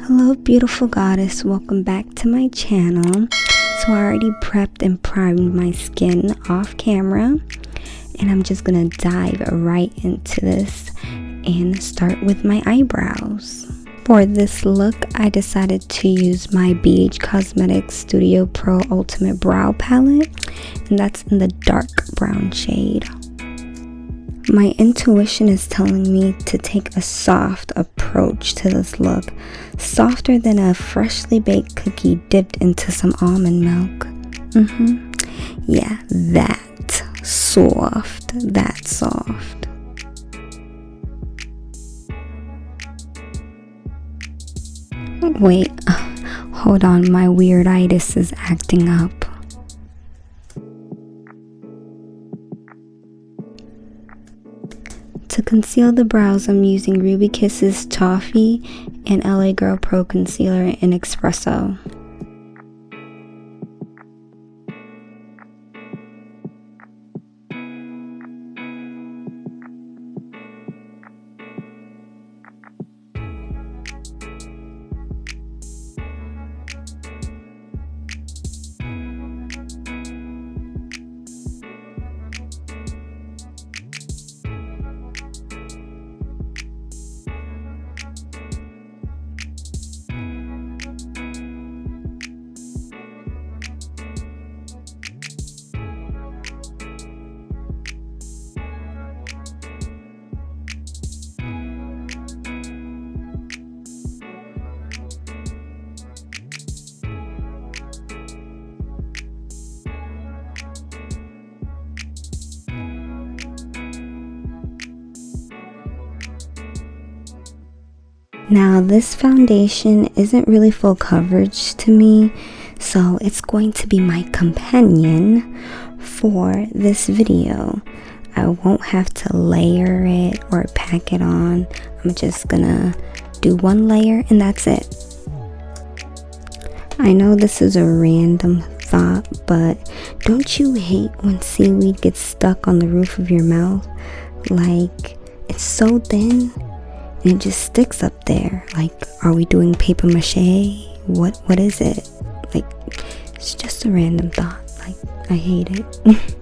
Hello beautiful goddess, welcome back to my channel. So I already prepped and primed my skin off camera, and I'm just gonna dive right into this and start with my eyebrows. For this look, I decided to use my BH Cosmetics Studio Pro Ultimate Brow Palette, and that's in the dark brown shade. My intuition is telling me to take a soft approach to this look, softer than a freshly baked cookie dipped into some almond milk. Yeah, that soft. Wait, hold on, my weirditis is acting up. To conceal the brows, I'm using Ruby Kisses Toffee and LA Girl Pro Concealer in Espresso. Now this foundation isn't really full coverage to me, so it's going to be my companion for this video. I won't have to layer it or pack it on. I'm just gonna do one layer and that's it. I know this is a random thought, but don't you hate when seaweed gets stuck on the roof of your mouth? Like, it's so thin and it just sticks up there. Like, are we doing paper mache? What is it? Like, it's just a random thought. Like, I hate it.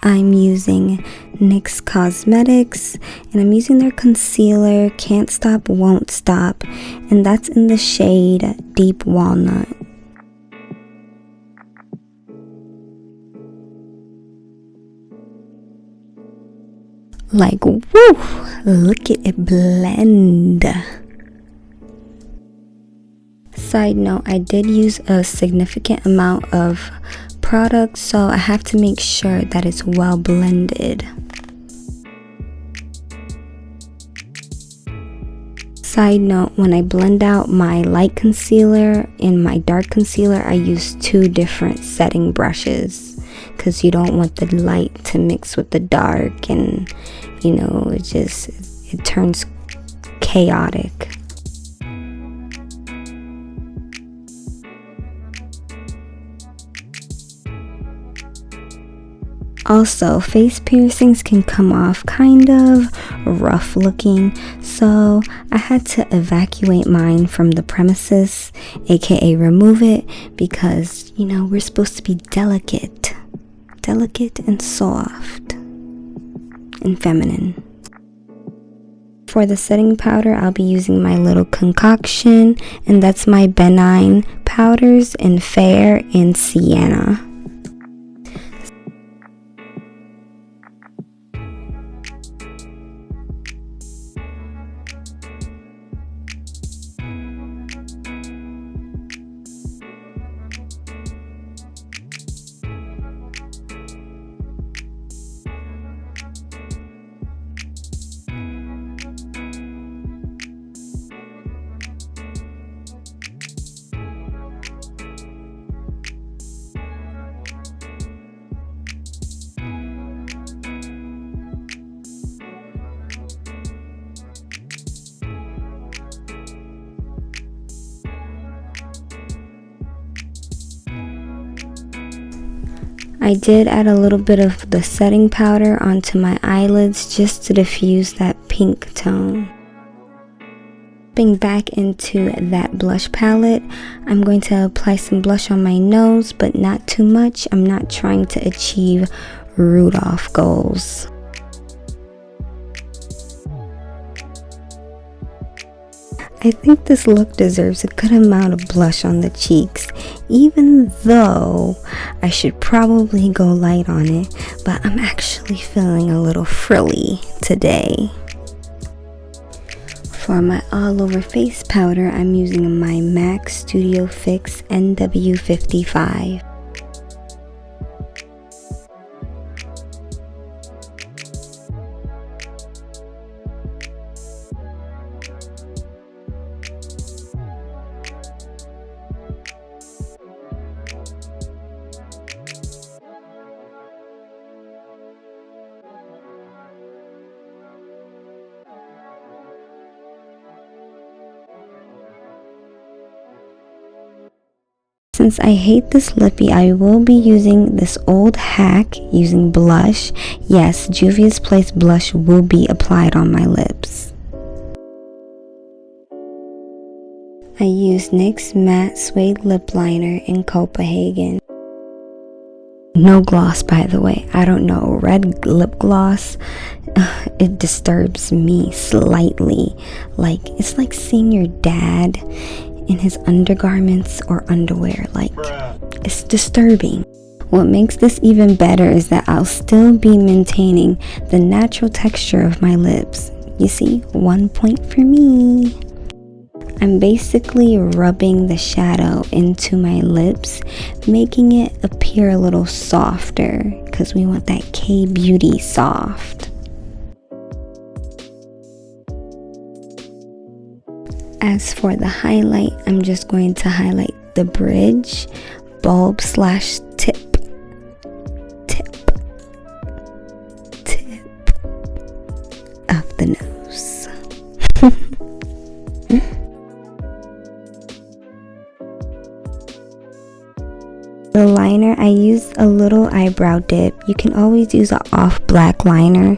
I'm using NYX Cosmetics, and I'm using their concealer, Can't Stop, Won't Stop, and that's in the shade Deep Walnut. Like, woo! Look at it blend. Side note, I did use a significant amount of product, so I have to make sure that it's well blended. Side note, when I blend out my light concealer and my dark concealer, I use two different setting brushes because you don't want the light to mix with the dark, and you know, it turns chaotic. Also, face piercings can come off kind of rough looking, so I had to evacuate mine from the premises, aka remove it, because, you know, we're supposed to be delicate and soft and feminine. For the setting powder, I'll be using my little concoction, and that's my Benign powders in Fair and Sienna. I did add a little bit of the setting powder onto my eyelids just to diffuse that pink tone. Jumping back into that blush palette, I'm going to apply some blush on my nose, but not too much. I'm not trying to achieve Rudolph goals. I think this look deserves a good amount of blush on the cheeks, even though I should probably go light on it, but I'm actually feeling a little frilly today. For my all over face powder, I'm using my MAC Studio Fix NW55. Since I hate this lippy, I will be using this old hack using blush. Yes, Juvia's Place blush will be applied on my lips. I used NYX Matte Suede Lip Liner in Copenhagen. No gloss, by the way. I don't know, red lip gloss, it disturbs me slightly. Like, it's like seeing your dad in his undergarments or underwear. Like, it's disturbing. What makes this even better is that I'll still be maintaining the natural texture of my lips. You see, 1 point for me. I'm basically rubbing the shadow into my lips, making it appear a little softer because we want that Kbeauty soft. As for the highlight, I'm just going to highlight the bridge, bulb slash tip of the nose. The liner, I used a little eyebrow dip. You can always use an off black liner.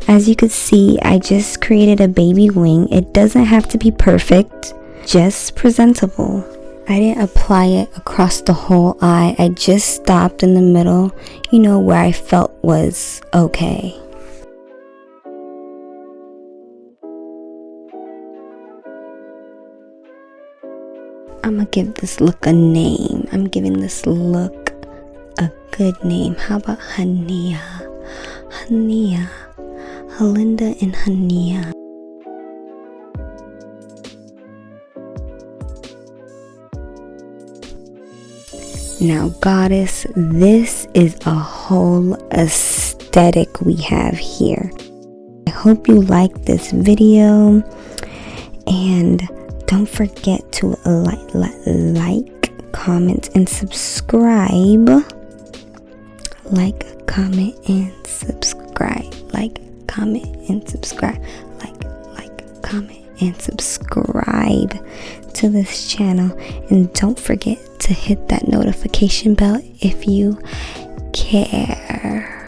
As you could see, I just created a baby wing. It doesn't have to be perfect, just presentable. I didn't apply it across the whole eye. I just stopped in the middle, you know, where I felt was okay. I'm gonna give this look a name. I'm giving this look a good name. How about Hania? Hania. Halinda and Hania. Now, Goddess, this is a whole aesthetic we have here. I hope you like this video, and don't forget to like, comment, and subscribe. Like, comment, and subscribe. Like, comment, and subscribe. Like, comment, and subscribe to this channel. And don't forget to hit that notification bell if you care.